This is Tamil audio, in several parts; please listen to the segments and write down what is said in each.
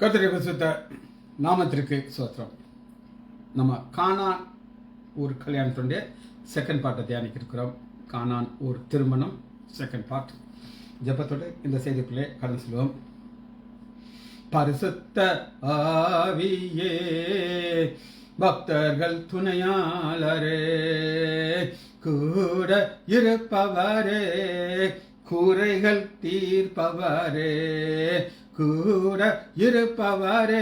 கர்த்தருடைய பரிசுத்த நாமத்திற்கு ஸ்தோத்திரம். நம்ம கானான் ஒரு கல்யாணத்துடைய செகண்ட் பார்ட்டை தியானிக்க இருக்கிறோம். கானான் ஒரு திருமணம் செகண்ட் பார்ட். ஜெபத்தோடு இந்த செய்திக்குள்ளே கடந்து செல்வோம். பரிசுத்த ஆவியே, பக்தர்கள் துணையாளரே, கூட இருப்பவரே, கூரைகள் தீர்ப்பவரே, கூட இருப்பவரே,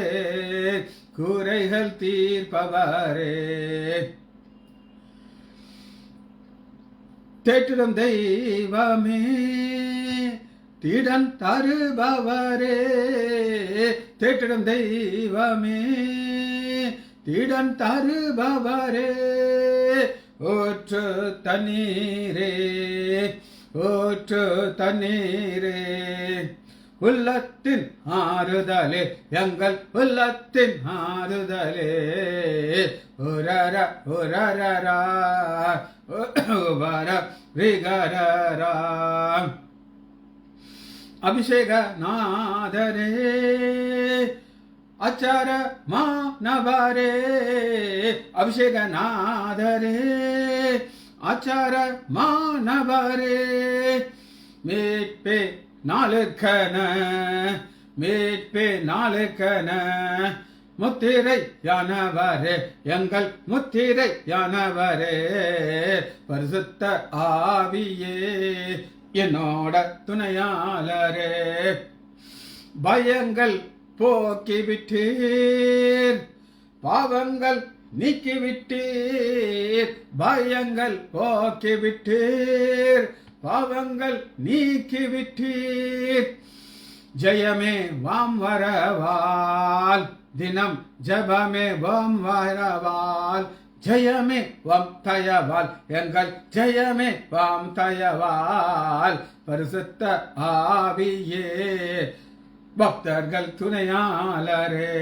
கூரைகள் தீர்ப்பவரே, தேற்றிடும் தெய்வமே, திடன் தருபவரே, தேற்றிடும் தெய்வமே, திடன் தருபவரே, ஊற்று தண்ணீரே, ஊற்று தண்ணீரே, உள்ளத்தின் ஆறுதலே, எங்கள் உள்ளத்தின் ஆறுதலே, உரர உரரரா உபர ரிகரரா, அபிஷேக நாதரே, அச்சார மானவரே, அபிஷேக நாதரே, ஆச்சார மானவரே, மீட்பே நாளுக்கன, மீட்பே நாளுக்கன, முத்திரை யானவரே, எங்கள் முத்திரை யானவரே, பரிசுத்த ஆவியே, என்னோட துணையாளரே, பயங்கள் போக்கிவிட்டீர், பாவங்கள் நீக்கிவிட்டீர், பயங்கள் போக்கிவிட்டீர், பாவங்கள் நீக்கிவிட்டீர், ஜெயமே வாம் வரவால், தினம் ஜபமே வாம் வரவால், ஜெயமே வாம் தயவால், எங்கள் ஜெயமே வாம் தயவால், பரிசுத்த ஆவியே, பக்தர்கள் துணையாளரே,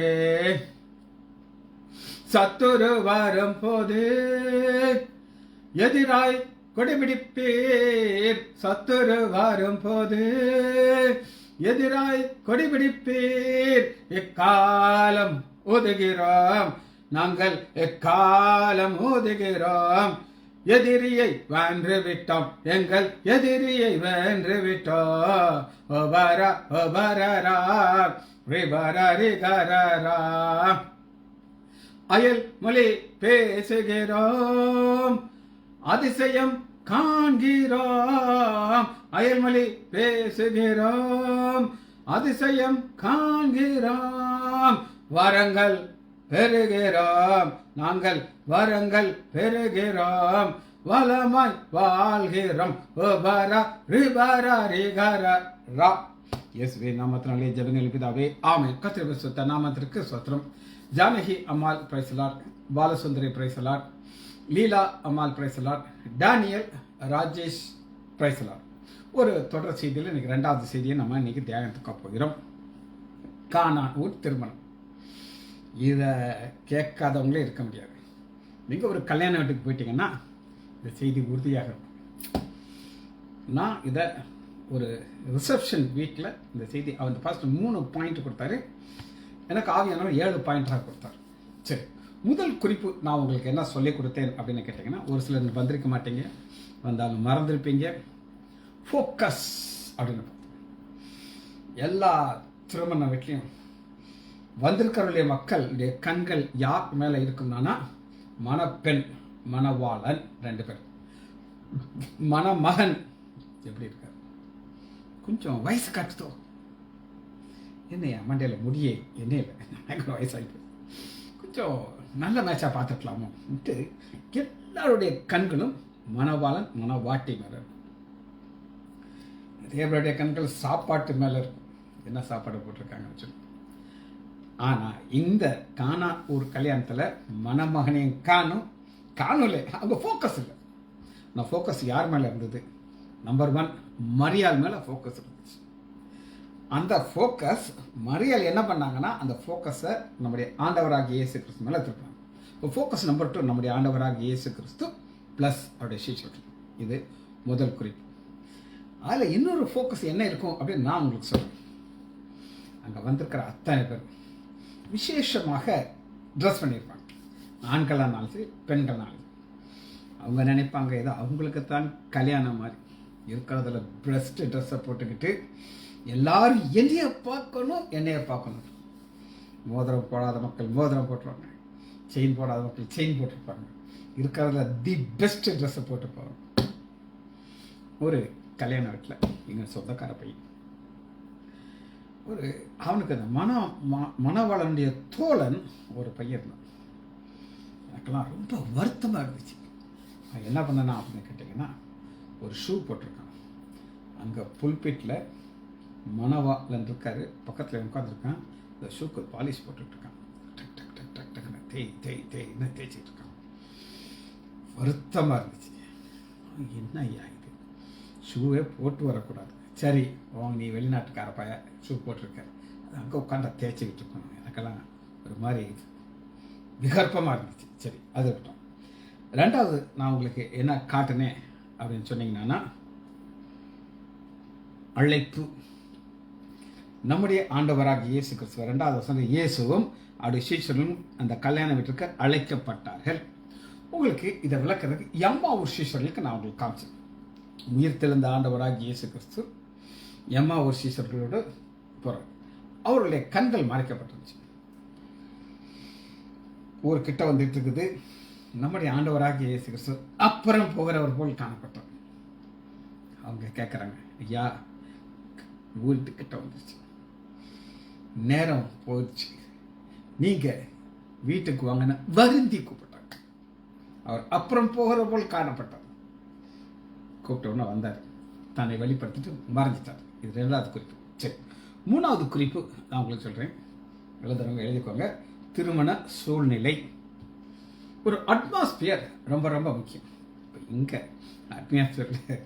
சத்துரு வரும் போது எதிராய் கொடிபிடிப்பீர், சத்துரு வரும் போது எதிராய் கொடிபிடிப்பீர், எக்காலம் ஓதுகிறோம், நாங்கள் எக்காலம் ஓதுகிறோம், எதிரியை வென்று விட்டோம், எங்கள் எதிரியை வென்று விட்டோம், ஒபரா ஒபரரா ரிபரா ரிகரரா, அயல் மொழி பேசுகிறோம், அதிசயம் காண்கிறோம், அயல்மொழி பேசுகிறோம், அதிசயம் காண்கிறோம், வரங்கள் பெறுகிறோம், நாங்கள் வரங்கள் பெறுகிறோம், வளமாய் வாழ்கிறோம், உபரா ரிபரா ரிகரரா. இயேசுவே நாமத்தினாலே ஜெபங்கள் பிதாவே, ஆமென். கர்த்தருடைய பரிசுத்த நாமத்திற்கு ஸ்தோத்திரம். ஜானகி அம்மாள் பிரைசலார், பாலசுந்தரி பிரைசலார், லீலா அம்மாள் பிரைசலார், டேனியல் ராஜேஷ் பிரைசலார். ஒரு தொடர் செய்தியில் இன்னைக்கு ரெண்டாவது செய்தியை நம்ம இன்னைக்கு தியானத்துக்கு போகிறோம். கானான் ஊர் திருமணம். இதை கேட்காதவங்களே இருக்க முடியாது. நீங்கள் ஒரு கல்யாண வீட்டுக்கு போயிட்டீங்கன்னா இந்த செய்தி உறுதியாக இருக்கும். நான் இதை ஒரு ரிசப்ஷன் வீட்டில் இந்த செய்தி அவர் ஃபர்ஸ்ட் 3 பாயிண்ட் கொடுத்தாரு, எனக்கு ஆவியானவர் 7 பாயிண்டாக கொடுத்தாரு. சரி, முதல் குறிப்பு நான் உங்களுக்கு என்ன சொல்லிக் கொடுத்தேன் அப்படின்னு கேட்டிங்கன்னா, ஒரு சிலர் வந்திருக்க மாட்டீங்க, வந்தாலும் மறந்துருப்பீங்க. ஃபோக்கஸ் அப்படின்னு எல்லா திருமண வீட்லையும் வந்திருக்கிறவருடைய மக்களுடைய கண்கள் யார் மேலே இருக்கும்னா, மணப்பெண் மணவாளன் 2 பேர், மணமகன் எப்படி இருக்கார், கொஞ்சம் வயசு காட்டுதோ, என்னையா மண்டையில் முடியே என்ன இல்லை, வயசாகிட்டு கொஞ்சம் நல்ல மேட்சாக பார்த்துக்கலாமோ, எல்லாருடைய கண்களும் மணவாளன் மணவாட்டி மேலே இருக்கும். தேவருடைய கண்கள் சாப்பாட்டு மேலே இருக்கும், என்ன சாப்பாடு போட்டிருக்காங்கன்னு சொல்லி. ஆனால் இந்த கானான் ஒரு கல்யாணத்தில் மணமகனையும் காணும்ல, அவங்க ஃபோக்கஸ் இல்லை. நான் ஃபோக்கஸ் யார் மேலே இருந்தது? நம்பர் 1 மரியாள் மேலே ஃபோக்கஸ் இருந்துச்சு. அந்த ஃபோக்கஸ் மரியாள் என்ன பண்ணாங்கன்னா, அந்த ஃபோக்கஸை நம்முடைய ஆண்டவராகிய இயேசு கிறிஸ்து மேலே திருப்பாங்க. ஃபோக்கஸ் நம்பர் 2 நம்முடைய ஆண்டவராகிய இயேசு கிறிஸ்து ப்ளஸ் அவருடைய சீஷர்கள். இது முதல் குறிப்பு. அதில் இன்னொரு ஃபோக்கஸ் என்ன இருக்கும் அப்படின்னு நான் உங்களுக்கு சொல்கிறேன். அங்கே வந்திருக்கிற அத்தனை பேர் விசேஷமாக ட்ரெஸ் பண்ணியிருப்பாங்க. ஆண்களானாலும் சரி, பெண்கள்னாலும் அவங்க நினைப்பாங்க ஏதோ அவங்களுக்கு தான் கல்யாணம் மாதிரி இருக்கிறதுல பெஸ்ட் ட்ரெஸ்ஸை போட்டுக்கிட்டு எல்லாரும் என்னைய பார்க்கணும். மோதிரம் போடாத மக்கள் மோதிரம் போட்டுருவாங்க, செயின் போடாத மக்கள் செயின் போட்டிருப்பாங்க, இருக்கிறதுல தி பெஸ்ட் ட்ரெஸ்ஸை போட்டுருப்பாங்க. ஒரு கல்யாண வீட்டில் எங்கள் சொந்தக்கார பையன் ஒரு அவனுக்கு அந்த மணவாளனுடைய தோழன் ஒரு பையன் இருந்தான். எனக்கெல்லாம் ரொம்ப வருத்தமாக இருந்துச்சு. நான் என்ன பண்ணேன்னா அப்படின்னு கேட்டிங்கன்னா, ஒரு ஷூ போட்டிருக்கான். அங்கே புல்பீட்டில் மணவாளன் இருக்கார், பக்கத்தில் உட்காந்துருக்கான். இந்த ஷூக்கு பாலிஷ் போட்டுட்ருக்கான். டக் டக் டக் டக் டக்குன்னு தேய்ன்னு தேய்ச்சிட்டு இருக்கான். வருத்தமாக இருந்துச்சு. என்ன ஐயா இது, ஷூவே போட்டு வரக்கூடாது. சரி நீ வெளிநாட்டுக்கார பைய ஷூ போட்டிருக்க, அது அங்கே உட்காந்து தேய்ச்சிக்கிட்டு இருக்கணும். எனக்கெல்லாம் ஒரு மாதிரி விகற்பமாக இருந்துச்சு. சரி அது இருக்கட்டும். ரெண்டாவது நான் உங்களுக்கு என்ன காட்டினேன் அப்படின்னு சொன்னீங்கன்னா, அழைப்பு. நம்முடைய ஆண்டவராக இயேசு கிறிஸ்துவ 2வது வசனம், இயேசுவும் அவருடைய சீஷர்களும் அந்த கல்யாண வீட்டிற்கு அழைக்கப்பட்டார்கள். உங்களுக்கு இதை விளக்குறதுக்கு எம்மாவூர் சீஷர்களுக்கு நான் உங்களுக்கு காமிச்சேன். உயிர் தெளிந்த ஆண்டவராக இயேசு கிறிஸ்து எம்மாவூர் சீஷர்களோடு போகிறார். அவருடைய கண்கள் மறைக்கப்பட்டுருச்சு. ஒரு கிட்ட வந்துட்டு இருக்குது. நம்முடைய ஆண்டவராக இயேசு கிறிஸ்து அப்புறம் போகிறவர் போல் காணப்பட்டார். அவங்க கேட்குறாங்க, ஐயா ஊருக்கிட்ட வந்துருச்சு, நேரம் போயிடுச்சு, நீங்கள் வீட்டுக்கு வாங்கின வருந்தி கூப்பிட்டாங்க. அவர் அப்புறம் போகிற போல் காணப்பட்டார். கூப்பிட்டவுடனே வந்தார், தன்னை வெளிப்படுத்திட்டு மறைஞ்சிட்டார். இது 2வது குறிப்பு. சரி, 3வது குறிப்பு நான் உங்களுக்கு சொல்கிறேன், எழுதுறவங்க எழுதிக்கோங்க. திருமண சூழ்நிலை. ஒரு அட்மாஸ்பியர் ரொம்ப ரொம்ப முக்கியம். இப்போ இங்கே அட்மாஸ்பியரில்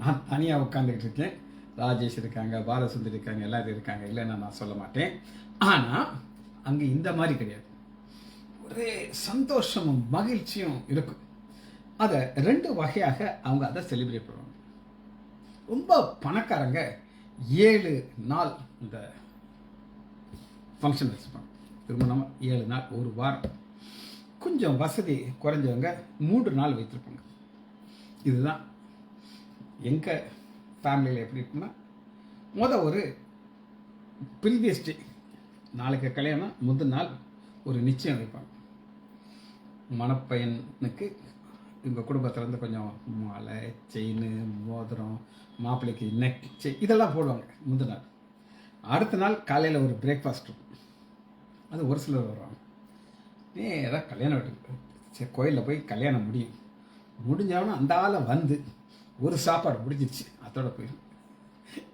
நான் தனியாக உட்காந்துக்கிட்டு இருக்கேன், ராஜேஷ் இருக்காங்க, பாலசுந்தரி இருக்காங்க, எல்லாரும் இருக்காங்க, இல்லைன்னா நான் சொல்ல மாட்டேன். ஆனால் அங்கே இந்த மாதிரி கிடையாது. ஒரே சந்தோஷமும் மகிழ்ச்சியும் இருக்கும். அதை 2 வகையாக அவங்க அதை செலிப்ரேட் பண்ணுவாங்க. ரொம்ப பணக்காரங்க 7 நாள் இந்த ஃபங்க்ஷன் வச்சுப்பாங்க. திருமணம் 7 நாள், ஒரு வாரம். கொஞ்சம் வசதி குறைஞ்சவங்க 3 நாள் வைத்திருப்பாங்க. இதுதான் எங்கள் ஃபேமிலியில் எப்படி இருக்குன்னா, ஒரு ப்ரீவியஸ் டே, நாளைக்கு கல்யாணம், முந்தின நாள் ஒரு நிச்சயம் வைப்பாங்க. மணப்பையனுக்கு எங்கள் குடும்பத்திலேருந்து கொஞ்சம் மாலை, செயின், மோதிரம், மாப்பிள்ளைக்கு நெக் செயின் இதெல்லாம் போடுவாங்க முந்தின நாள். அடுத்த நாள் காலையில் ஒரு பிரேக்ஃபாஸ்ட் இருக்கும். அது ஒரு சிலர் வருவாங்க. நேராக கல்யாணம் வீட்டுக்கு, சரி கோயிலில் போய் கல்யாணம் முடிஞ்சாலும் அந்த ஆளை வந்து ஒரு சாப்பாடு முடிஞ்சிருச்சு, அதோட போயிடும்.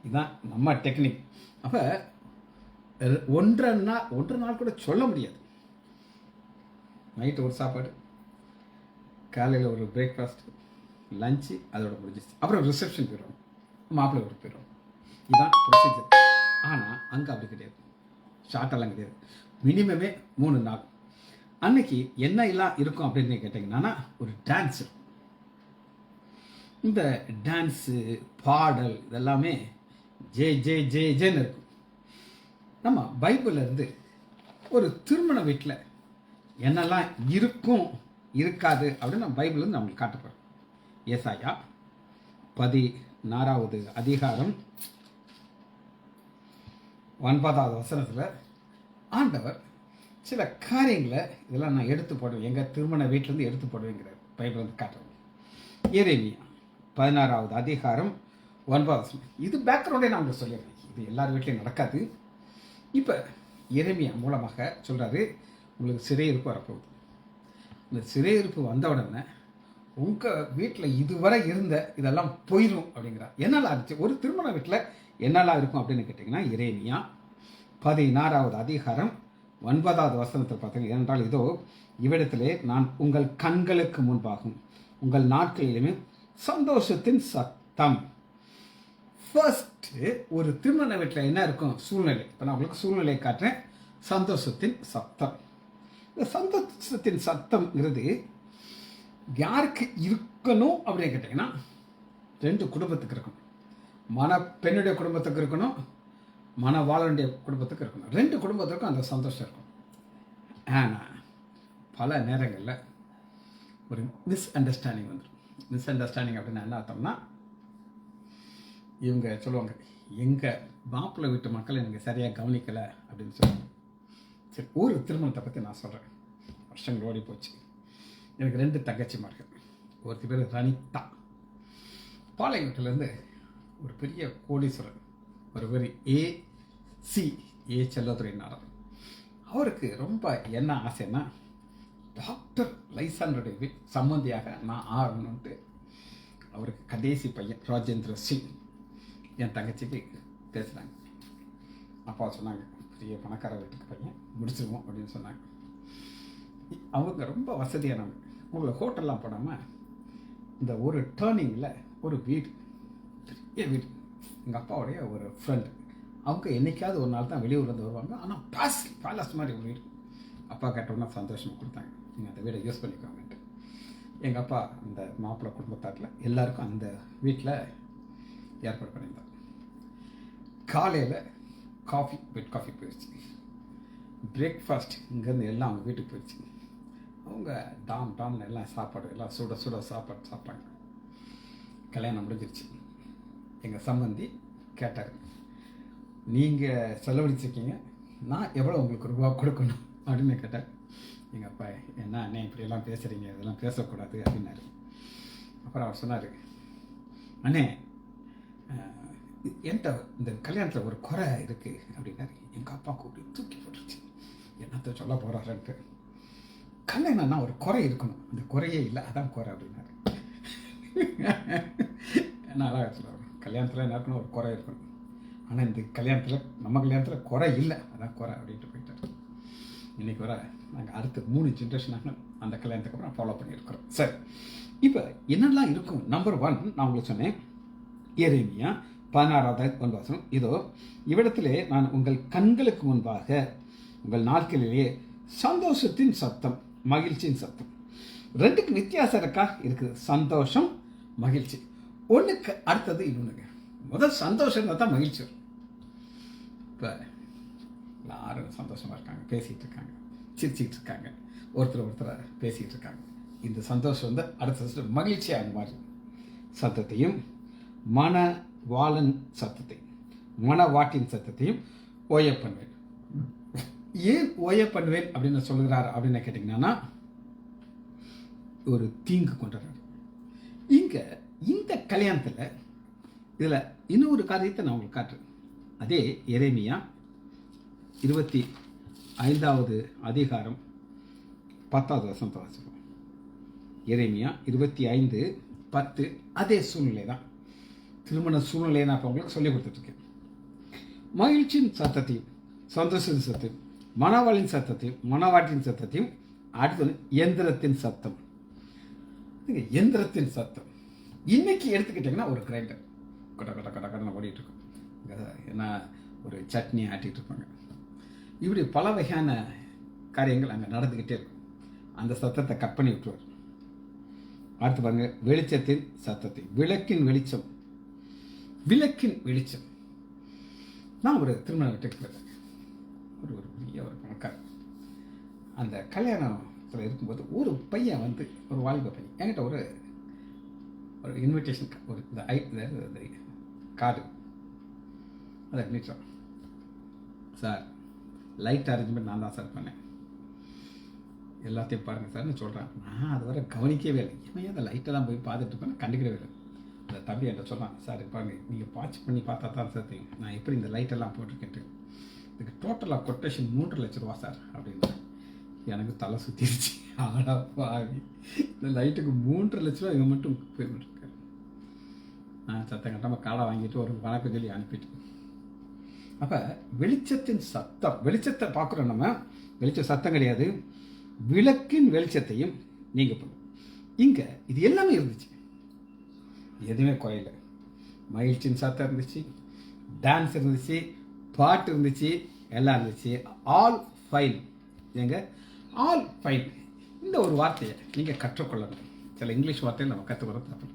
இதுதான் நம்ம டெக்னிக். அப்போ 1 நாள் கூட சொல்ல முடியாது. நைட்டு ஒரு சாப்பாடு, காலையில் ஒரு பிரேக்ஃபாஸ்ட், லஞ்சு, அதோட முடிஞ்சிச்சு. அப்புறம் ரிசப்ஷன் போயிடுவோம், மாப்பிள்ளை வீட்டுக்கு போயிடுவோம். இதுதான் ப்ரொசீஜர். ஆனால் அங்கே அப்படி கிடையாது, ஷார்ட்டெல்லாம் கிடையாது. மினிமமே 3 நாள். அன்னைக்கு என்ன எல்லாம் இருக்கும் அப்படின்னு கேட்டிங்கன்னா, ஒரு டான்ஸ் இருக்கும். இந்த டான்ஸு, பாடல் இதெல்லாமே ஜேன்னு இருக்கும். நம்ம பைபிள்ல இருந்து ஒரு திருமண வீட்டில் என்னெல்லாம் இருக்கும் இருக்காது அப்படின்னு நம்ம பைபிள்லேருந்து நம்மளுக்கு காட்டப்போகிறோம். ஏசாயா 16வது அதிகாரம் 9வது வசனத்தில் ஆண்டவர் சில காரியங்களை இதெல்லாம் நான் எடுத்து போடுவேன், எங்கள் திருமண வீட்டிலேருந்து எடுத்து போடுவேங்கிறார். பைபிள் வந்து காட்டுறோம். எரேமியா 16வது அதிகாரம் 9வது வசனம். இது பேக்ரவுண்டே நான் உங்களுக்கு சொல்லிடுறேன், இது எல்லார் வீட்லையும் நடக்காது. இப்போ எரேமியா மூலமாக சொல்கிறாரு, உங்களுக்கு சிறையிருப்பு வரப்போகுது. இந்த சிறையிருப்பு வந்த உடனே உங்கள் வீட்டில் இதுவரை இருந்த இதெல்லாம் போயிடும் அப்படிங்கிறார். என்னெல்லாம் இருந்துச்சு ஒரு திருமண வீட்டில், என்னெல்லாம் இருக்கும் அப்படின்னு கேட்டிங்கன்னா, எரேமியா 16வது அதிகாரம் 9வது வசனத்தில் பார்த்தீங்க. ஏனென்றால் இதோ இவ்விடத்திலே நான் உங்கள் கண்களுக்கு முன்பாகும் உங்கள் நாட்களிலுமே சந்தோஷத்தின் சத்தம். ஃபர்ஸ்ட்டு ஒரு திருமண வீட்டில் என்ன இருக்கும் சூழ்நிலை. இப்போ நான் உங்களுக்கு சூழ்நிலை காட்டுறேன். சந்தோஷத்தின் சத்தம். இந்த சந்தோஷத்தின் சத்தம்ங்கிறது யாருக்கு இருக்கணும் அப்படின்னு கேட்டிங்கன்னா, 2 குடும்பத்துக்கு இருக்கணும். பெண்ணுடைய குடும்பத்துக்கு இருக்கணும், மணவாளனுடைய குடும்பத்துக்கு இருக்கணும். 2 குடும்பத்துக்கும் அந்த சந்தோஷம் இருக்கும். ஆனால் பல நேரங்களில் ஒரு மிஸ் அண்டர்ஸ்டாண்டிங் வந்துடும். மிஸ் அண்டர்ஸ்டாண்டிங் அப்படின்னு என்ன அர்த்தம்னா, இவங்க சொல்லுவாங்க, எங்கள் மாப்பிள்ளை வீட்டு மக்கள் எனக்கு சரியாக கவனிக்கலை அப்படின்னு சொல்லுவாங்க. சரி, ஒரு திருமணத்தை பற்றி நான் சொல்கிறேன். வருஷங்கள் ஓடி போச்சு. எனக்கு 2 தங்கச்சிமார்கள். ஒருத்தி பேர் ரணிதா. பாளையங்கோட்டிலேருந்து ஒரு பெரிய கோடீஸ்வரர், ஒரு பேர் ஏ செல்லதுரை நாடார். அவருக்கு ரொம்ப என்ன ஆசைன்னா, டாக்டர் லைசனுடைய சம்மந்தியாக நான் ஆகணும்ட்டு அவருக்கு கடைசி பையன் ராஜேந்திர சிங் என் தங்கச்சிக்கு பேசுகிறாங்க. அப்பா சொன்னாங்க, பெரிய பணக்கார வீட்டுக்கு பையன், முடிச்சிருவோம் அப்படின்னு சொன்னாங்க. அவங்க ரொம்ப வசதியானவங்க. உங்களை ஹோட்டல்லாம் போடாமல் இந்த ஒரு டேர்னிங்கில் ஒரு வீடு, பெரிய வீடு, எங்கள் அப்பாவுடைய ஒரு ஃப்ரெண்டு. அவங்க என்றைக்காவது ஒரு நாள் தான் வெளியூர்லேருந்து வருவாங்க. ஆனால் பேலஸ் மாதிரி ஒரு வீடு. அப்பா கேட்டோன்னா சந்தோஷமாக கொடுத்தாங்க, நீங்கள் அந்த வீடை யூஸ் பண்ணிக்கோங்கன்ட்டு. எங்கள் அப்பா அந்த மாப்பிள்ளை குடும்பத்தாட்டில் எல்லாருக்கும் அந்த வீட்டில் ஏற்பாடு பண்ணியிருந்தார். காலையில் பெட் காஃபி போயிடுச்சு. பிரேக்ஃபாஸ்ட் இங்கேருந்து எல்லாம் அவங்க வீட்டுக்கு போயிடுச்சு. அவங்க டாம்னு எல்லாம் சாப்பாடு எல்லாம் சுட சாப்பாடு சாப்பிட்டாங்க. கல்யாணம் முடிஞ்சிருச்சு. எங்கள் சம்பந்தி கேட்டார், நீங்கள் செலவழிச்சிருக்கீங்க, நான் எவ்வளோ உங்களுக்கு ரூபா கொடுக்கணும் அப்படின்னு கேட்டார். எங்கள் அப்பா, என்ன அண்ணே இப்படியெல்லாம் பேசுகிறீங்க, இதெல்லாம் பேசக்கூடாது அப்படின்னாரு. அப்புறம் அவர் சொன்னார், அண்ணே என்கிட்ட இந்த கல்யாணத்தில் ஒரு குறை இருக்குது அப்படின்னாரு. எங்கள் அப்பா கூப்பிட்டு தூக்கி போட்டுருச்சு. என்னத்தை சொல்ல போகிறாருன்ட்டு. கல்யாணம்னா ஒரு குறை இருக்கணும், அந்த குறையே இல்லை, அதான் குறை அப்படின்னாரு. நல்லா சொல்லுவாங்க, கல்யாணத்தில் என்ன இருக்கணும், ஒரு குறை இருக்கணும். ஆனால் இந்த கல்யாணத்தில், நம்ம கல்யாணத்தில் குறை இல்லை, அதான் குறை அப்படின்ட்டு போயிட்டார். இன்றைக்கி வர நாங்கள் அடுத்து 3 ஜென்ரேஷனாக அந்த கல்யாணத்துக்கு அப்புறம் ஃபாலோ பண்ணியிருக்கிறோம். சரி, இப்போ என்னெல்லாம் இருக்கும்? நம்பர் 1 நான் உங்களுக்கு சொன்னேன், எரேமியா 16:9. இதோ இவ்விடத்திலே நான் உங்கள் கண்களுக்கு முன்பாக உங்கள் நாட்களிலேயே சந்தோஷத்தின் சத்தம், மகிழ்ச்சியின் சத்தம். 2க்கும் வித்தியாசம் இருக்கா? இருக்குது. சந்தோஷம், மகிழ்ச்சி. ஒன்றுக்கு அடுத்தது இன்னொன்றுங்க. முதல் சந்தோஷம் தான் மகிழ்ச்சி. இப்போ எல்லாரும் சந்தோஷமாக இருக்காங்க, பேசிகிட்டு இருக்காங்க, சிரிச்சிக்கிட்டு இருக்காங்க, ஒருத்தர் பேசிக்கிட்டு இருக்காங்க. இந்த சந்தோஷம் வந்து அடுத்த மகிழ்ச்சியாக மாறி சத்தத்தையும் மணவாளன் சத்தத்தையும் மணவாட்டின் சத்தத்தையும் ஓய பண்ணுவேன். ஏன் ஓய பண்ணுவேன் அப்படின்னு சொல்லுகிறார் அப்படின்னு கேட்டிங்கன்னா, ஒரு தீங்கு கொண்டுறாரு இங்கே இந்த கல்யாணத்தில். இதில் இன்னொரு காரியத்தை நான் உங்களுக்கு காட்டுறேன். அதே எரேமியா 25வது அதிகாரம் 10வது வசனத்தை வாசிப்போம். எரேமியா 25:10. அதே சூழ்நிலை தான், திருமண சூழ்நிலையை நான் இப்போ உங்களுக்கு சொல்லிக் கொடுத்துட்ருக்கேன். மகிழ்ச்சியின் சத்தத்தையும் சந்தோஷத்தின் சத்தத்தையும் மணவாளின் சத்தத்தையும் மணவாட்டின் சத்தத்தையும், அடுத்தது எந்திரத்தின் சத்தம். எந்திரத்தின் சத்தம் இன்னைக்கு எடுத்துக்கிட்டிங்கன்னா ஒரு கிரைண்டர் கடனை ஓடிட்டு இருக்கும். ஏன்னா ஒரு சட்னி ஆட்டிகிட்டு இருப்பாங்க. இப்படி பல வகையான காரியங்கள் அங்கே நடந்துக்கிட்டே இருக்கும். அந்த சத்தத்தை கட் பண்ணி விட்டுருவார். அடுத்து பாருங்க, வெளிச்சத்தின் சத்தத்தை, விளக்கின் வெளிச்சம். நான் ஒரு திருமண வீட்டுக்கு போயிருந்தேன். ஒரு பெரிய ஒரு பணக்காரர். அந்த கல்யாணத்தில் இருக்கும்போது ஒரு பையன் வந்து, ஒரு வாலிப பையன் என்கிட்ட ஒரு இன்விடேஷன், ஒரு இந்த கார்டு அதை நீட்டோம். சார், லைட் அரேஞ்ச்மெண்ட் நான் தான் சார் பண்ணேன், எல்லாத்தையும் பாருங்கள் சார்னு சொல்கிறேன். நான் அது வரை கவனிக்கவே இல்லை. இவன் அந்த லைட்டெல்லாம் போய் பார்த்துட்டு இருப்பேன், கண்டுக்கவே இல்லை. அந்த தம்பி என்கிட்ட சொல்கிறான், சார் பாருங்கள், நீங்கள் வாட்ச் பண்ணி பார்த்தா தான் சார் தெரியும் நான் எப்படி இந்த லைட்டெல்லாம் போட்டிருக்கேன்ட்டு. இதுக்கு டோட்டலாக கொட்டேஷன் 3 லட்ச ரூபா சார் அப்படின்னு. எனக்கு தலை சுற்றிடுச்சு. ஆடா பாவி, இந்த லைட்டுக்கு 3 லட்ச ரூபா இவன் மட்டும் போய்விட்டுருக்காரு. நான் சத்தம் கட்டாமல் காடை வாங்கிட்டு ஒரு வணக்கம் சொல்லி அனுப்பிட்டு. அப்போ வெளிச்சத்தின் சத்தம், வெளிச்சத்தை பார்க்குறோம் நம்ம. வெளிச்ச சத்தம் கிடையாது, விளக்கின் வெளிச்சத்தையும் நீங்கள் பண்ணும். இங்கே இது எல்லாமே இருந்துச்சு, எதுவுமே குறையில. மகிழ்ச்சியின் சத்தம் இருந்துச்சு, டான்ஸ் இருந்துச்சு, பாட்டு இருந்துச்சு, எல்லாம் இருந்துச்சு. All fine. ஆல் ஃபைன் இந்த ஒரு வார்த்தையை நீங்கள் கற்றுக்கொள்ளணும். சில இங்கிலீஷ் வார்த்தையை நம்ம கற்றுக்கொள்ள தப்பு.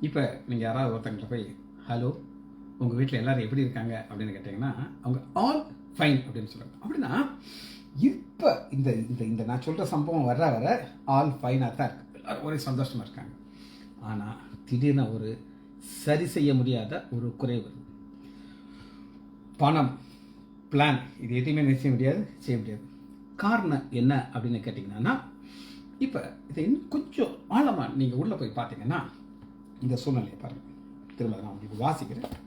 இப்போ நீங்கள் யாராவது ஒருத்தங்கிட்ட போய் ஹலோ உங்கள் வீட்டில் எல்லோரும் எப்படி இருக்காங்க அப்படின்னு கேட்டிங்கன்னா, அவங்க ஆல் ஃபைன் அப்படின்னு சொல்கிறாங்க. அப்படின்னா இப்போ இந்த இந்த இந்த நான் சொல்கிற சம்பவம் வர வர ஆல் ஃபைனாக தான் இருக்குது, எல்லோரும் ஒரே சந்தோஷமாக இருக்காங்க. ஆனால் திடீர்னு ஒரு சரி செய்ய முடியாத ஒரு குறைவு, பணம், பிளான், இது எதுவுமே செய்ய முடியாது. காரணம் என்ன அப்படின்னு கேட்டிங்கன்னா, இப்போ இதை இன்னும் கொஞ்சம் ஆழமாக நீங்கள் உள்ளே போய் பார்த்தீங்கன்னா இந்த சூழ்நிலையை பாருங்கள். திரும்ப நான் உங்களுக்கு வாசிக்கிறேன்.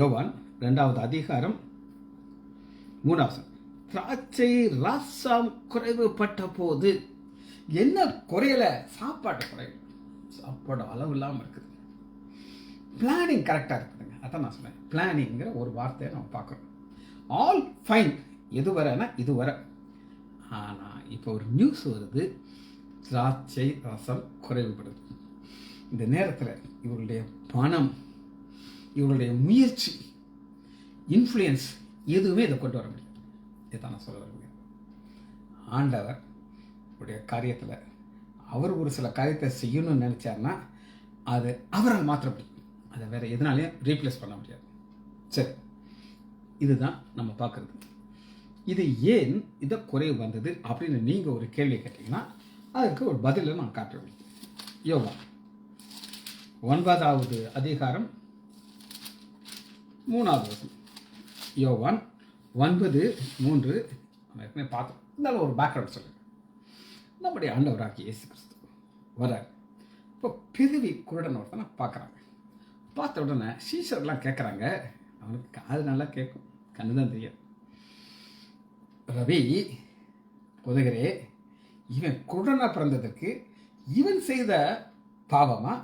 யோவான் 2வது அதிகாரம் 3 திராட்சை ரசம் குறைவுபட்ட போது என்ன குறையல? சாப்பாடு குறையல, சாப்பாடு அளவு இல்லாமல் இருக்குது. பிளானிங் கரெக்டாக இருக்குதுங்க. அதான் நான் சொன்னேன், பிளானிங்கிற ஒரு வார்த்தையை நம்ம பார்க்குறோம். ஆல் ஃபைன், எது வரனா இது வர. ஆனால் இப்போ ஒரு நியூஸ் வருது, திராட்சை ரசம் குறைவுபடுது. இந்த நேரத்தில் இவருடைய பணம், இவருடைய முயற்சி, இன்ஃப்ளூயன்ஸ் எதுவுமே இதை கொண்டு வர முடியாது. இதான் நான் சொல்ல வருவேன். ஆண்டவர் உடைய காரியத்தில் அவர் ஒரு சில காரியத்தை செய்யணும்னு நினச்சார்னா அது அவரால் மாற்ற முடியும், அதை வேறு எதனாலையும் ரீப்ளேஸ் பண்ண முடியாது. சரி, இதுதான் நம்ம பார்க்குறது. இது ஏன் இதை குறைவு வந்தது அப்படின்னு நீங்கள் ஒரு கேள்வி கேட்டிங்கன்னா அதுக்கு ஒரு பதிலை நான் காட்டுறேன். யோவான் 9வது அதிகாரம் 3 யோவான் 9:3 ஏற்கனவே பார்த்தோம். இருந்தாலும் ஒரு பேக்ரவுண்ட் சொல்லுங்கள். நம்முடைய ஆண்டவராகிய இயேசு கிறிஸ்து வரார். இப்போ பிறவி குருடன் ஒருத்தனை பார்க்குறாங்க. பார்த்த உடனே சீஷர்லாம் கேட்குறாங்க, அவனுக்கு காது நல்லா கேட்கும், கண்ணு தான் தெரியாது. ரவி புதகரே, இவன் குருடனாக பிறந்ததற்கு இவன் செய்த பாவமா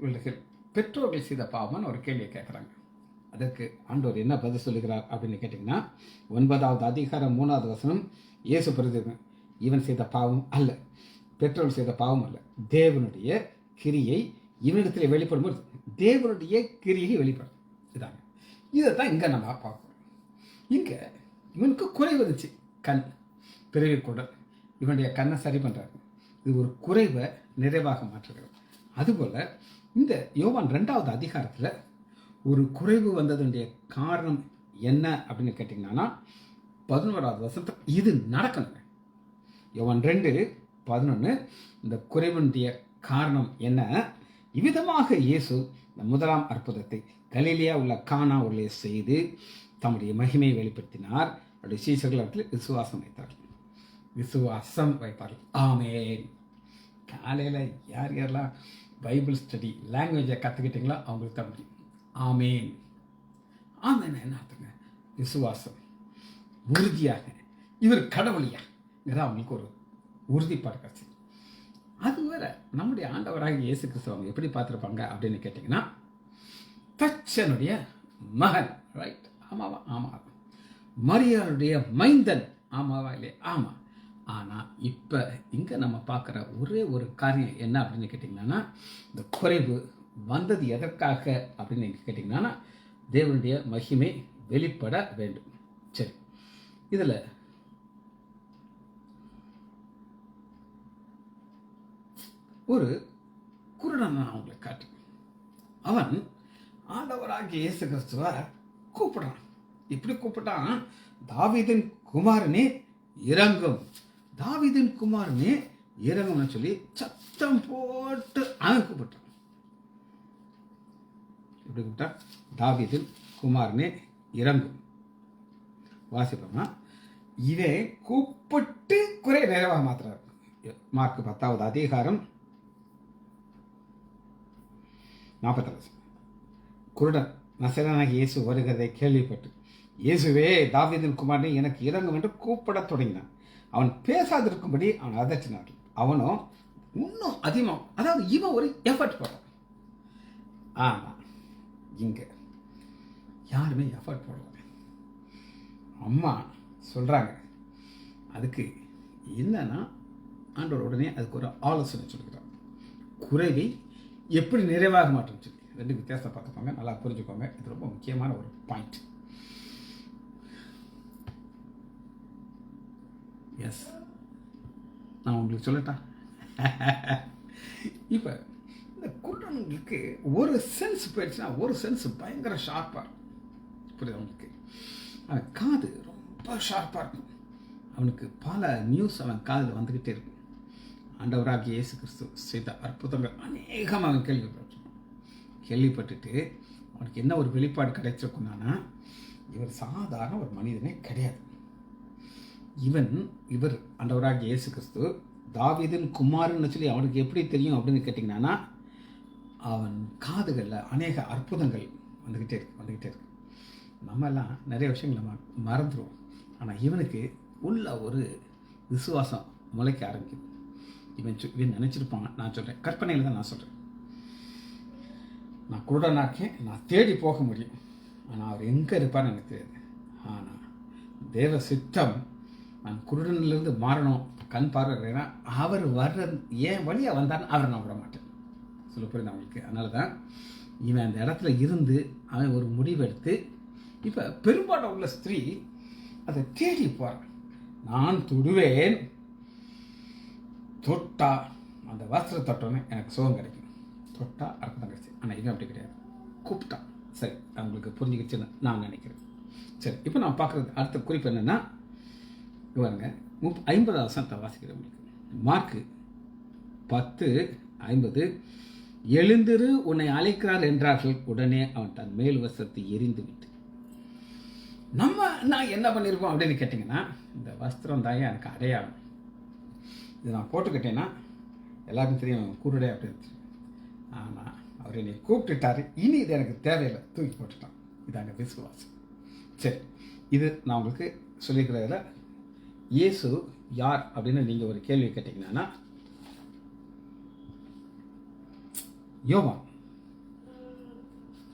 இவளுக்கு பெற்றோர்கள் செய்த பாவமான்னு ஒரு கேள்வியை கேட்குறாங்க. அதற்கு ஆண்டவர் என்ன பதில் சொல்லுகிறார் அப்படின்னு கேட்டிங்கன்னா 9வது அதிகாரம் 3 இயேசு பிறகு இவன் செய்த பாவம் அல்ல, பெற்றோர்கள் செய்த பாவம் அல்ல, தேவனுடைய கிரியை இவனிடத்தில் வெளிப்படும்போது தேவனுடைய கிரியை வெளிப்படும். இதாங்க, இதை தான் இங்கே நம்ம பார்க்குறோம். இங்கே இவனுக்கு குறைவு இருந்துச்சு, கண், பிறவி குடல், இவனுடைய கண்ணை சரி பண்ணுறாரு. இது ஒரு குறைவை நிறைவாக மாற்றுகிறது. அதுபோல் இந்த யோவான் 2வது அதிகாரத்தில் ஒரு குறைவு வந்ததுடைய காரணம் என்ன அப்படின்னு கேட்டிங்கன்னா 11வது இது நடக்கணுங்க. யோவான் 2:11 இந்த குறைவனுடைய காரணம் என்ன? இவ்விதமாக இயேசு இந்த முதலாம் அற்புதத்தை கலிலேயா உள்ள கானா உள்ளே செய்து தம்முடைய மகிமையை வெளிப்படுத்தினார். அவருடைய சீஷர்கள் அவர்கள் விசுவாசம் வைப்பார்கள். ஆமேன். காலையில் யார் யாரெல்லாம் பைபிள் ஸ்டடி லாங்குவேஜை கற்றுக்கிட்டிங்களோ அவங்களுக்கு தான் முடியும். ஆமேன். ஆமேன் என்ன அர்த்தங்க? விசுவாசம், உறுதியாக இவர் கடவுளியாங்கிற அவங்களுக்கு ஒரு உறுதிப்பாடு கிடச்சி. அது வேற நம்முடைய ஆண்டவராக இயேசு கிறிஸ்து அவங்க எப்படி பார்த்துருப்பாங்க அப்படின்னு கேட்டிங்கன்னா, தச்சனுடைய மகன், ரைட்? ஆமாவா? ஆமாம். மரியாளுடைய மைந்தன், ஆமாவா இல்லையா? ஆமாம். ஆனால் இப்போ இங்கே நம்ம பார்க்குற ஒரே ஒரு காரியம் என்ன அப்படின்னு கேட்டிங்கன்னா, இந்த குறைவு வந்தது எதற்காக அப்படின்னு நீங்கள் கேட்டிங்கன்னா, தேவனுடைய மகிமை வெளிப்பட வேண்டும். சரி, இதில் ஒரு குருடன் நான் அவங்களுக்கு காட்டு. அவன் ஆண்டவராகிய இயேசு கிறிஸ்துவ கூப்பிடுறான். இப்படி கூப்பிட்டான், தாவீதின் குமாரனே இறங்கும், தாவீதின் குமாரனே இறங்கும்னு சொல்லி சத்தம் போட்டு அவன் கூப்பிட்டான். எப்படி கூப்பிட்டா? தாவீதின் குமாரனே இறங்கும். வாசிப்போமா? இதை கூப்பிட்டு குறை நிறைவாக மாத்துறாரு. மார்க் 10வது அதிகாரம் 40. குருடன் நசரேயனாகிய இயேசு வருகிறதை கேள்விப்பட்டு, இயேசுவே தாவீதின் குமாரனே எனக்கு இறங்கும் என்று கூப்பிடத் தொடங்கினான். அவன் பேசாதிருக்கும்படி அவன் அதட்டினார்கள். அவனும் இன்னும் அதிகமாக, அதாவது இவன் ஒரு எஃபர்ட் போடுறான். ஆமாம், இங்கே யாருமே எஃபர்ட் போடுறாங்க. அம்மா சொல்கிறாங்க. அதுக்கு என்னன்னா, ஆண்டவர் உடனே அதுக்கு ஒரு ஆலோசனை சொல்லுகிறார். குறைவை எப்படி நிறைவாக மாற்றம் சொல்லி ரெண்டு வித்தியாசத்தை பார்த்துக்கோங்க, நல்லா புரிஞ்சுக்கோங்க. இது ரொம்ப முக்கியமான ஒரு பாயிண்ட். எஸ், நான் உங்களுக்கு சொல்லட்டா? இப்போ இந்த குருடனுங்களுக்கு ஒரு சென்ஸ் போயிடுச்சுன்னா ஒரு சென்ஸ் பயங்கர ஷார்ப்பாக இருக்கும். புரியுது உங்களுக்கு? அவன் காது ரொம்ப ஷார்ப்பாக இருக்கும். அவனுக்கு பல நியூஸ் அவன் காதில் வந்துக்கிட்டே இருக்கும். ஆண்டவராகிய இயேசு கிறிஸ்து செய்த அற்புதங்கள் அநேகம் அவன் கேள்விப்பட்டுட்டு அவனுக்கு என்ன ஒரு வெளிப்பாடு கிடைச்சிருக்குன்னா, இவர் சாதாரண ஒரு மனிதனே கிடையாது. இவர் ஆண்டவராகிய இயேசு கிறிஸ்து தாவீதின் குமாரன்னு சொல்லி அவனுக்கு எப்படி தெரியும் அப்படின்னு கேட்டிங்கன்னா, அவன் காதுகளில் அநேக அற்புதங்கள் வந்துக்கிட்டே இருக்கு. நம்மெல்லாம் நிறைய விஷயங்களை மறந்துடுவோம். ஆனால் இவனுக்கு உள்ள ஒரு விசுவாசம் முளைக்க ஆரம்பிக்குது. இவன் நினச்சிருப்பான், நான் சொல்கிறேன், கற்பனையில் தான் நான் சொல்கிறேன், நான் குருடனாக இருக்கேன், நான் தேடி போக முடியும், ஆனால் அவர் எங்கே இருப்பார்னு எனக்கு தெரியாது. ஆனால் தேவ சித்தம் நான் குருடனிலிருந்து மாறணும், கண் பார்வைன்னா அவர் வர்ற ஏன் வழியாக வந்தார்னு அவரை நான் விட மாட்டேன். சொல்ல புரியுது அவங்களுக்கு. அதனால தான் இவன் அந்த இடத்துல இருந்து அவன் ஒரு முடிவெடுத்து, இப்போ பெரும்பாலும் உள்ள ஸ்திரீ அதை தேடி போகிறான். நான் தொடுவேன், தொட்டா அந்த வஸ்திரம் தொட்டோன்னே எனக்கு சுகம் கிடைக்கும், தொட்டா அற்புதம் கிடைச்சி. ஆனால் இவன் அப்படி கிடையாது, கூப்பிட்டான். சரி, அவங்களுக்கு புரிஞ்சுக்கிச்சுன்னு நான் நினைக்கிறேன். சரி, இப்போ நான் பார்க்குறது அடுத்த குறிப்பு என்னென்னா, பாருங்க 50வது வசனத்தை வாசிக்கிறவங்களுக்கு. மார்க்கு 10:50, எழுந்திரு உன்னை அழைக்கிறார் என்றார்கள், உடனே அவன் தன் மேல் வஸ்திரத்தை எரிந்து விட்டு. நான் என்ன பண்ணியிருப்போம் அப்படின்னு கேட்டிங்கன்னா, இந்த வஸ்திரம் தான் எனக்கு அடையாளம், இது நான் போட்டுக்கிட்டேன்னா எல்லாருக்கும் தெரியும் கூருடே அப்படின்னு. ஆனால் அவர் என்னை கூப்பிட்டுட்டாரு, இனி இது எனக்கு தேவையில்லை, தூக்கி போட்டுட்டான். இதாங்க விசுவாசம். சரி, இது நான் உங்களுக்கு சொல்லிக்கிறதுல இயேசு யார் அப்படின்னு நீங்கள் ஒரு கேள்வி கேட்டிங்கன்னா, யோவான்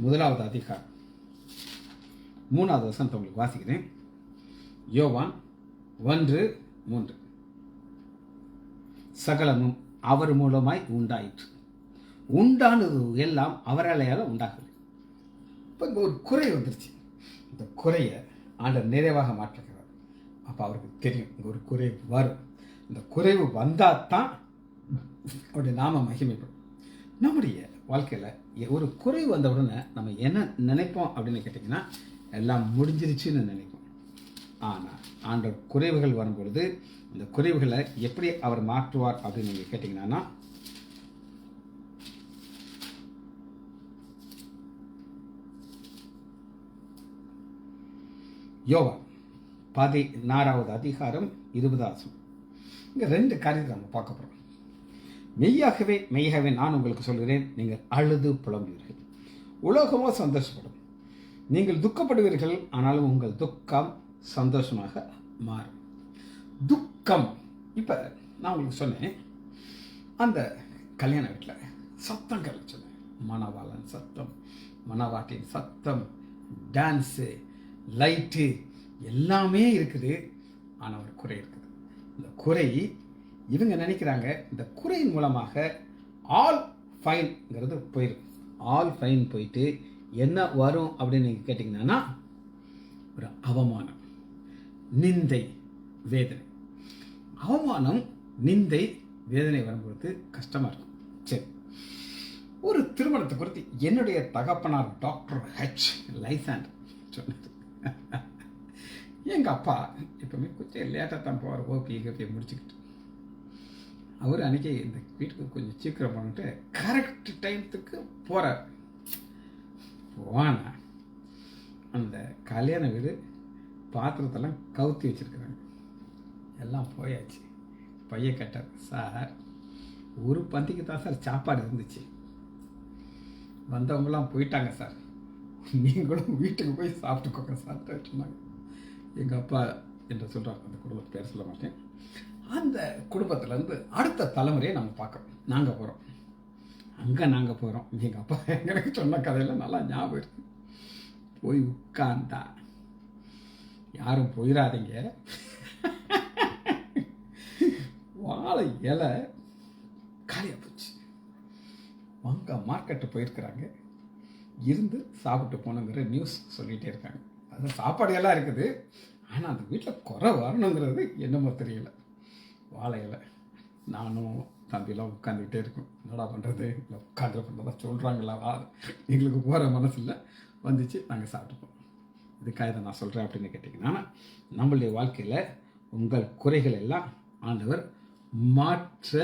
1வது அதிகாரம் 3வது வசனத்தை உங்களுக்கு வாசிக்கிறேன். யோவான் 1:3, சகலமும் அவர் மூலமாய் உண்டாயிற்று, உண்டானது எல்லாம் அவராலேயால உண்டாகவில்லை. இப்போ இங்கே ஒரு குறை வந்துருச்சு. இந்த குறையை ஆண்டவர் நிறைவாக மாற்றுகிறார். அப்போ அவருக்கு தெரியும் இங்கே ஒரு குறை வரும். இந்த குறைவு வந்தால் தான் அவருடைய நாம மகிமைப்படும். நம்முடைய வாழ்க்கையில் ஒரு குறைவு வந்த உடனே நம்ம என்ன நினைப்போம் அப்படின்னு கேட்டிங்கன்னா, எல்லாம் முடிஞ்சிருச்சுன்னு நினைப்போம். ஆனால் ஆண்டவர் குறைவுகள் வரும்பொழுது இந்த குறைவுகளை எப்படி அவர் மாற்றுவார் அப்படின்னு நீங்கள் கேட்டிங்கன்னா, யோவான் 16வது அதிகாரம் 20வது வசனம். இங்கே 2 காரியத்தை நம்ம பார்க்க போகிறோம். மெய்யாகவே நான் உங்களுக்கு சொல்கிறேன், நீங்கள் அழுது புலம்புவீர்கள், உலகமோ சந்தோஷப்படும். நீங்கள் துக்கப்படுவீர்கள், ஆனாலும் உங்கள் துக்கம் சந்தோஷமாக மாறும். துக்கம், இப்போ நான் உங்களுக்கு சொன்னேன், அந்த கல்யாண வீட்டில் சத்தங்கள் சொன்னேன், மணவாளன் சத்தம், மணவாட்டின் சத்தம், டான்ஸு, லைட்டு எல்லாமே இருக்குது. ஆனால் ஒரு குறை இருக்குது. இந்த குறை இவங்க நினைக்கிறாங்க, இந்த குறையின் மூலமாக ஆல் ஃபைன்ங்கிறது போயிடும். ஆல் ஃபைன் போயிட்டு என்ன வரும் அப்படின்னு நீங்கள் கேட்டிங்கன்னா, ஒரு அவமானம், நிந்தை, வேதனை. அவமானம், நிந்தை, வேதனை வரும்பொழுது கஷ்டமாக இருக்கும். சரி, ஒரு திருமணத்தை குறித்து என்னுடைய தகப்பனார் டாக்டர் ஹெச் லைசாண்ட் சொன்னது. எங்கள் அப்பா எப்பவுமே கொஞ்சம் லேட்டாக தான் போவார், ஓபியை முடிச்சுக்கிட்டு. அவர் அன்றைக்கி இந்த வீட்டுக்கு கொஞ்சம் சீக்கிரம் பண்ணிட்டு கரெக்ட் டைத்துக்கு போகிறார். போனா அந்த கல்யாண வீடு பாத்திரத்தெல்லாம் கவுத்தி வச்சுருக்குறாங்க, எல்லாம் போயாச்சு. பையன் கேட்டார், சார் ஒரு பந்திக்கு தான் சார் சாப்பாடு இருந்துச்சு, வந்தவங்களாம் போயிட்டாங்க சார், நீங்களும் வீட்டுக்கு போய் சாப்பிட்டுக்கோங்க சார் சொன்னாங்க. எங்கள் அப்பா என்று சொல்கிறார், அந்த குடும்பத்தை பேர் சொல்ல மாட்டேன். அந்த குடும்பத்துலேருந்து அடுத்த தலைமுறையை நம்ம பார்க்குறோம். நாங்கள் போகிறோம், அங்கே நாங்கள் போகிறோம். எங்கள் அப்பா எனக்கு சொன்ன கதையெல்லாம் நல்லா ஞாபகம் இருக்குது. போய் உட்கார்ந்தா, யாரும் போயிடாதீங்க, வாழை இலை காலியாக போச்சு. அங்கே மார்க்கெட்டு போயிருக்கிறாங்க, இருந்து சாப்பிட்டு போனங்கிற நியூஸ் சொல்லிகிட்டே இருக்காங்க. அது சாப்பாடு எல்லாம் இருக்குது, ஆனால் அந்த வீட்டில் குறை வரணுங்கிறது என்னமோ தெரியல. வாழை இலை, நானும் தம்பியெல்லாம் உட்காந்துக்கிட்டே இருக்கும், என்னடா பண்ணுறது, இல்லை உட்காந்து பண்ணுறதா சொல்கிறாங்களா, எங்களுக்கு போகிற மனசில் வந்துச்சு, நாங்கள் சாப்பிட்டுப்போம். இதுக்காக இதை நான் சொல்கிறேன் அப்படின்னு கேட்டிங்கன்னா, நம்மளுடைய வாழ்க்கையில் உங்கள் குறைகள் எல்லாம் ஆண்டவர் மாற்ற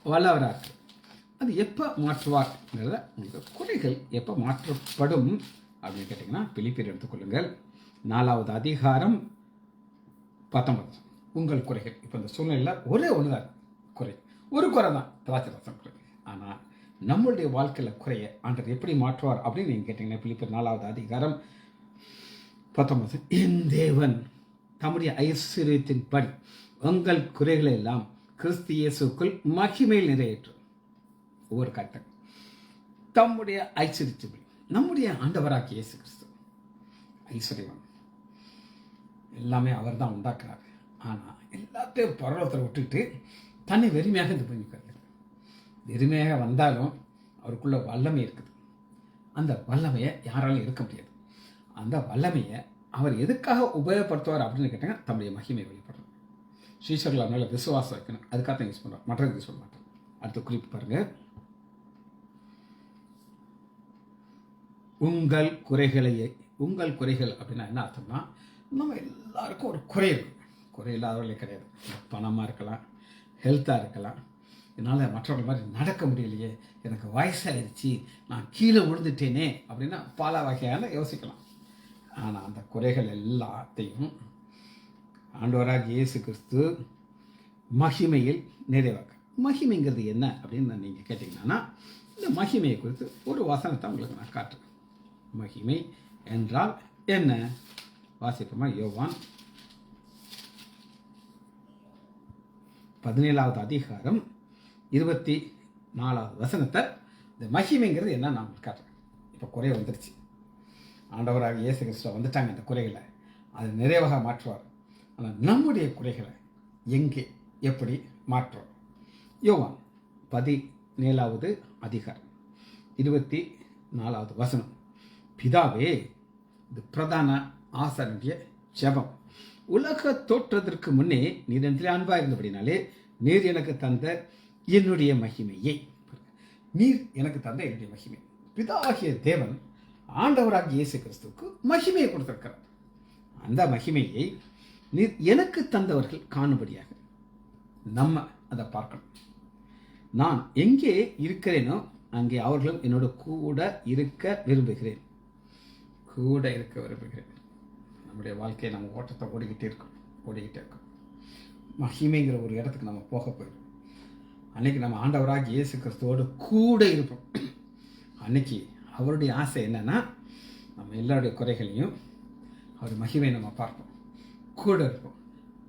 வல்லவராக. அது எப்போ மாற்றுவார்ங்கிறத, உங்களுக்கு குறைகள் எப்போ மாற்றப்படும் அப்படின்னு கேட்டிங்கன்னா, பிலிப்பியர் எடுத்துக்கொள்ளுங்கள் 4வது அதிகாரம் 19. உங்கள் குறைகள். இப்போ இந்த சூழ்நிலையில் ஒரே ஒன்று தான் குறை, ஒரு குறை தான், திராட்சை ரசம் குறை. ஆனால் நம்மளுடைய வாழ்க்கையில் குறைய ஆண்டவர் எப்படி மாற்றுவார் அப்படின்னு நீங்கள் கேட்டிங்கன்னா, பிலிப்பியர் 4வது அதிகாரம் 19. என் தேவன் தம்முடைய ஐஸ்வர்யத்தின்படி உங்கள் குறைகளை எல்லாம் கிறிஸ்து இயேசுக்குள் மகிமையில் நிறைவேற்றும். ஒவ்வொரு கட்டம் தம்முடைய ஐஸ்வர்யத்தின்படி. நம்முடைய ஆண்டவராகிய இயேசு கிறிஸ்து ஐஸ்வர்யவான், எல்லாமே அவர் தான் உண்டாக்குறாரு. ஆனால் எல்லாத்தையும் பரலோகத்தில் விட்டுட்டு தன்னை வெறுமையாக இது பண்ணிக்கிறார். வெறுமையாக வந்தாலும் அவருக்குள்ள வல்லமை இருக்குது. அந்த வல்லமையை யாராலும் இருக்க முடியாது. அந்த வல்லமையை அவர் எதுக்காக உபயோகப்படுத்துவார் அப்படின்னு கேட்டாங்க, தம்முடைய மகிமை வெளிப்படுறது. ஸ்ரீசர்கள் அவனால விசுவாசம் வைக்கணும், அதுக்காக தான் யூஸ் பண்ணுறார், மற்றதுக்கு யூஸ் பண்ண மாட்டார். அடுத்த குறிப்பு பாருங்க, உங்கள் குறைகள் அப்படின்னா என்ன அர்த்தம்னா, நம்ம எல்லாருக்கும் ஒரு குறை இருக்கு. குறை இல்லாதவர்களே கிடையாது. பணமாக இருக்கலாம், ஹெல்த்தாக இருக்கலாம். என்னால் மற்றவர்கள் மாதிரி நடக்க முடியலையே, எனக்கு வயசாகிடுச்சு, நான் கீழே விழுந்துட்டேனே அப்படின்னா பல வகையான யோசிக்கலாம். ஆனால் அந்த குறைகள் எல்லாத்தையும் ஆண்டவராக இயேசு கிறிஸ்து மகிமையில் நிறைவாக்க. மகிமைங்கிறது என்ன அப்படின்னு நீங்கள் கேட்டிங்கன்னா, இந்த மகிமையை குறித்து ஒரு வசனத்தை உங்களுக்கு நான் காட்டுறேன். மகிமை என்றால் என்ன? வாசிப்போமா? யோவான் 17வது அதிகாரம் 24வது வசனத்தை. இந்த மகிமைங்கிறது என்ன நான் உங்களுக்கு காட்டுறேன். இப்போ குறை வந்துருச்சு, ஆண்டவராக இயேசு கிறிஸ்துவ வந்துட்டாங்க. இந்த குறைகளை அது நிறைவாக மாற்றுவார். ஆனால் நம்முடைய குறைகளை எங்கே எப்படி மாற்றுவார்? யோவான் 17வது அதிகாரம் 24வது வசனம். பிதாவே, இது பிரதான ஆசாரிய ஜெபம். உலக தோற்றத்திற்கு முன்னே நீர் என்று அன்பாக இருந்தபடினாலே நீர் எனக்கு தந்த என்னுடைய மகிமையை. நீர் எனக்கு தந்த என்னுடைய மகிமை. பிதாவாகிய தேவன் ஆண்டவராகிய இயேசு கிறிஸ்துவுக்கு மகிமையை கொடுத்திருக்கிறார். அந்த மகிமையை நீர் எனக்கு தந்தவர்கள் காணும்படியாக நம்ம அதை பார்க்கணும். நான் எங்கே இருக்கிறேனோ அங்கே அவர்களும் என்னோட கூட இருக்க விரும்புகிறேன். நம்முடைய வாழ்க்கையை நம்ம ஓட்டத்தை ஓடிக்கிட்டே இருக்கோம். மகிமைங்கிற ஒரு இடத்துக்கு நம்ம போக போயிடும். அன்னைக்கு நம்ம ஆண்டவராக இயேசு கிறிஸ்துவோடு கூட இருப்போம். அன்னைக்கு அவருடைய ஆசை என்னன்னா, நம்ம எல்லாருடைய குறைகளையும் அவர் மகிமை நம்ம பார்ப்போம், கூட இருப்போம்.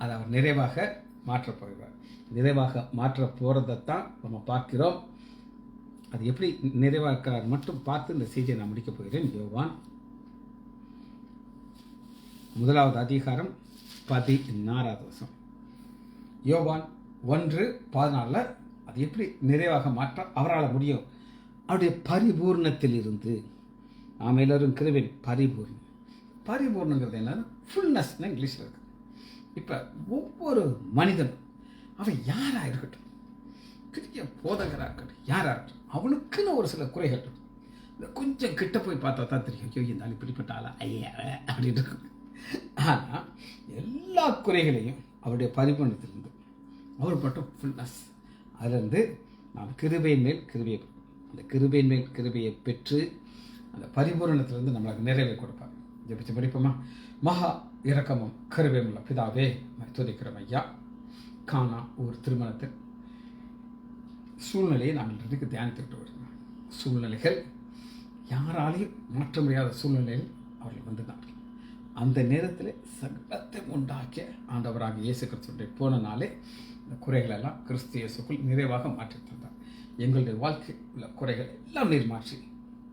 அதை அவர் நிறைவாக மாற்றப் போகிறார். நிறைவாக மாற்ற போகிறதைத்தான் நம்ம பார்க்கிறோம். அது எப்படி நிறைவாக்கிறார் மட்டும் பார்த்து இந்த செய்தியை நான் முடிக்கப் போகிறேன். யோவான் 1வது அதிகாரம் 16வது வசனம். யோவான் 1:14. அது எப்படி நிறைவாக மாற்ற அவரால் முடியும்? அவருடைய பரிபூர்ணத்தில் இருந்து. நாம் எல்லோரும் கிருபையின் பரிபூர்ணங்கிறது என்னன்னா ஃபுல்னஸ்ன்னு இங்கிலீஷில் இருக்கு. இப்போ ஒவ்வொரு மனிதனும் அவன் யாராக இருக்கட்டும், பெரிய போதகராக இருக்கட்டும், யாராக இருக்கட்டும், அவனுக்குன்னு ஒரு சில குறைகள் இருக்கும். இந்த கொஞ்சம் கிட்ட போய் பார்த்தா தான் தெரியும், ஐயோ இந்த ஆள் இப்படிப்பட்ட ஆளா ஐயா அப்படின்னு இருக்கும். ஆனால் எல்லா குறைகளையும் அவருடைய பரிபூர்ணத்திலிருந்து அவர் மட்டும் ஃபுல்னஸ், அதிலிருந்து நாம் கிருபையின் மேல் கிருபையை, அந்த கிருபையின் மேல் கிருபையை பெற்று அந்த பரிபூரணத்திலிருந்து நம்மளுக்கு நிறைவை கொடுப்பார். ஜெபிச்சு படிப்போமா? மகா இரக்கமும் கிருபையும் உள்ள பிதாவே, துதிக்கிறோம் ஐயா. காணா ஒரு திருமணத்தில் சூழ்நிலையை நாங்கள் இன்றைக்கு தியானித்துக்கிட்டு வருகிறோம். சூழ்நிலைகள் யாராலையும் மாற்ற முடியாத சூழ்நிலையில் அவர்கள் வந்துதான். அந்த நேரத்தில் சகலத்தை உண்டாக்கிய ஆண்டவராக இயேசு கிறிஸ்துடைய போன நாளே இந்த குறைகளெல்லாம் கிறிஸ்து இயேசுக்குள் நிறைவாக மாற்றி தந்தார். எங்களுடைய வாழ்க்கை உள்ள குறைகள் எல்லாம் நீர் மாற்றி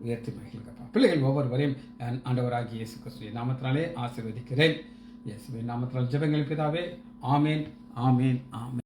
உயர்த்தி மகிழ்க்கப்பா. பிள்ளைகள் ஒவ்வொருவரையும் ஆண்டவராகிய இயேசு கிறிஸ்துவின் நாமத்தினாலே ஆசீர்வதிக்கிறேன். இயேசுவின் நாமத்தினால் ஜெபங்கள் பிதாவே. ஆமேன், ஆமேன், ஆமேன்.